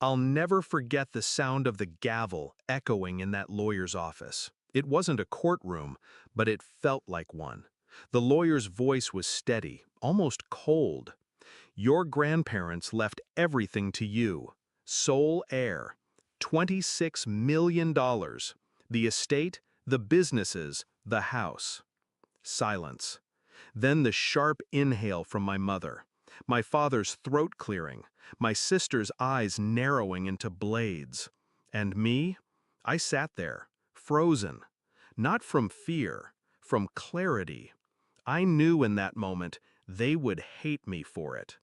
I'll never forget the sound of the gavel echoing in that lawyer's office. It wasn't a courtroom, but it felt like one. The lawyer's voice was steady, almost cold. Your grandparents left everything to you. Sole heir. $26 million. The estate, the businesses, the house. Silence. Then the sharp inhale from my mother. My father's throat clearing, my sister's eyes narrowing into blades. And me? I sat there, frozen. Not from fear, from clarity. I knew in that moment they would hate me for it.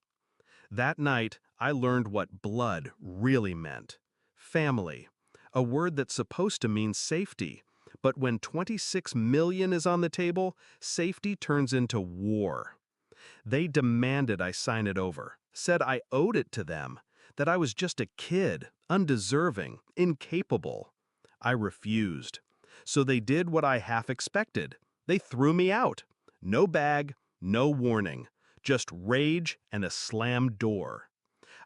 That night, I learned what blood really meant. Family. A word that's supposed to mean safety. But when 26 million is on the table, safety turns into war. They demanded I sign it over, said I owed it to them, that I was just a kid, undeserving, incapable. I refused. So they did what I half expected. They threw me out. No bag, no warning, just rage and a slammed door.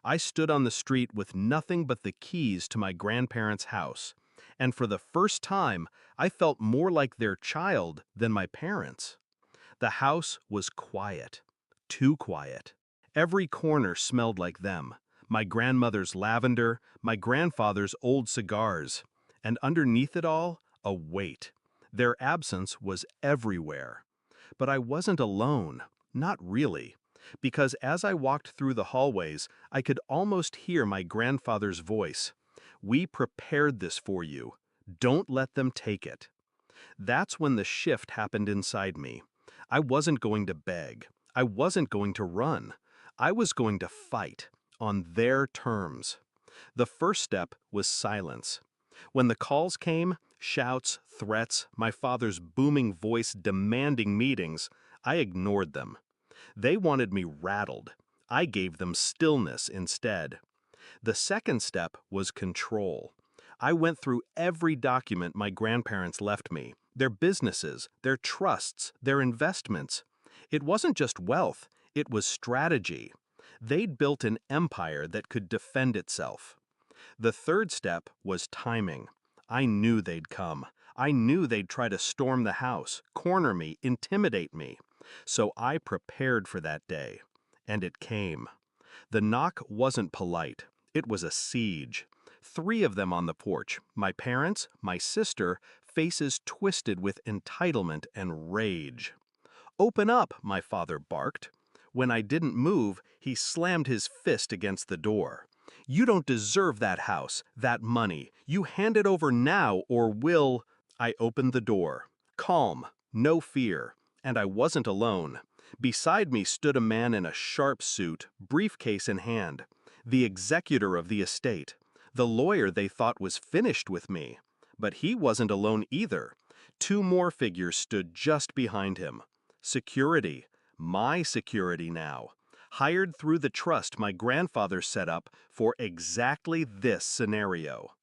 I stood on the street with nothing but the keys to my grandparents' house, and for the first time, I felt more like their child than my parents. The house was quiet. Too quiet. Every corner smelled like them. My grandmother's lavender, my grandfather's old cigars. And underneath it all, a weight. Their absence was everywhere. But I wasn't alone. Not really. Because as I walked through the hallways, I could almost hear my grandfather's voice. "We prepared this for you. Don't let them take it." That's when the shift happened inside me. I wasn't going to beg. I wasn't going to run. I was going to fight, on their terms. The first step was silence. When the calls came, shouts, threats, my father's booming voice demanding meetings, I ignored them. They wanted me rattled. I gave them stillness instead. The second step was control. I went through every document my grandparents left me, their businesses, their trusts, their investments. It wasn't just wealth, it was strategy. They'd built an empire that could defend itself. The third step was timing. I knew they'd come. I knew they'd try to storm the house, corner me, intimidate me. So I prepared for that day. And it came. The knock wasn't polite. It was a siege. 3 of them on the porch, my parents, my sister, faces twisted with entitlement and rage. "Open up," my father barked. When I didn't move, he slammed his fist against the door. "You don't deserve that house, that money. You hand it over now or we'll—" I opened the door. Calm, no fear. And I wasn't alone. Beside me stood a man in a sharp suit, briefcase in hand. The executor of the estate. The lawyer they thought was finished with me. But he wasn't alone either. 2 more figures stood just behind him. Security. My security now. Hired through the trust my grandfather set up for exactly this scenario.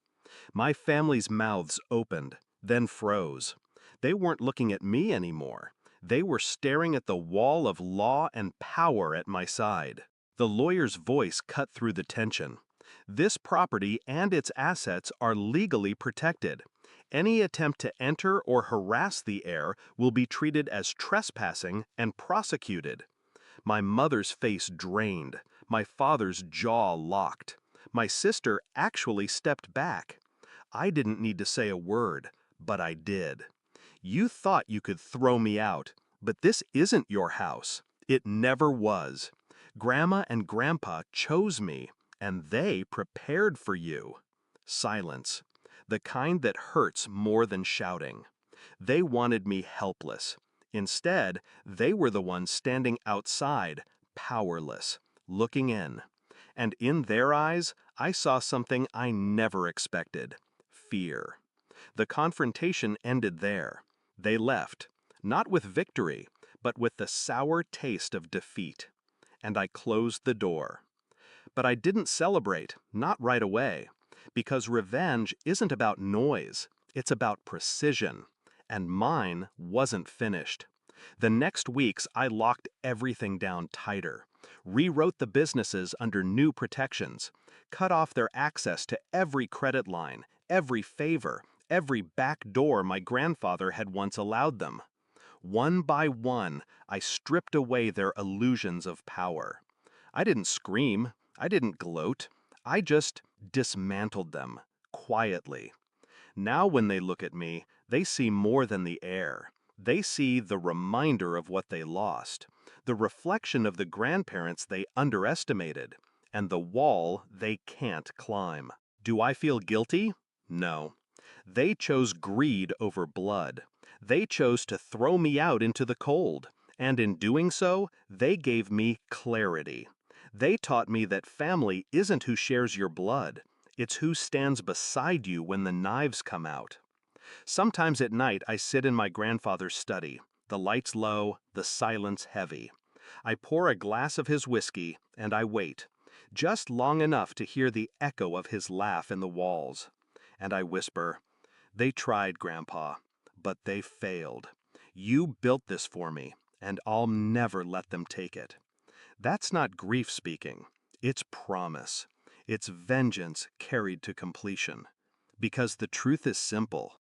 My family's mouths opened, then froze. They weren't looking at me anymore. They were staring at the wall of law and power at my side. The lawyer's voice cut through the tension. This property and its assets are legally protected. Any attempt to enter or harass the heir will be treated as trespassing and prosecuted. My mother's face drained. My father's jaw locked. My sister actually stepped back. I didn't need to say a word, but I did. "You thought you could throw me out, but this isn't your house. It never was. Grandma and Grandpa chose me, and they prepared for you." Silence. The kind that hurts more than shouting. They wanted me helpless. Instead, they were the ones standing outside, powerless, looking in. And in their eyes, I saw something I never expected: fear. The confrontation ended there. They left, not with victory, but with the sour taste of defeat. And I closed the door. But I didn't celebrate, not right away, because revenge isn't about noise, it's about precision. And mine wasn't finished. The next weeks, I locked everything down tighter. rewrote the businesses under new protections, cut off their access to every credit line, every favor, every back door my grandfather had once allowed them. One by one, I stripped away their illusions of power. I didn't scream, I didn't gloat, I just dismantled them, quietly. Now when they look at me, they see more than the heir. They see the reminder of what they lost, the reflection of the grandparents they underestimated, and the wall they can't climb. Do I feel guilty? No. They chose greed over blood. They chose to throw me out into the cold, and in doing so, they gave me clarity. They taught me that family isn't who shares your blood. It's who stands beside you when the knives come out. Sometimes at night I sit in my grandfather's study, the lights low, the silence heavy. I pour a glass of his whiskey, and I wait, just long enough to hear the echo of his laugh in the walls. And I whisper, "They tried, Grandpa, but they failed. You built this for me, and I'll never let them take it." That's not grief speaking. It's promise. It's vengeance carried to completion. Because the truth is simple.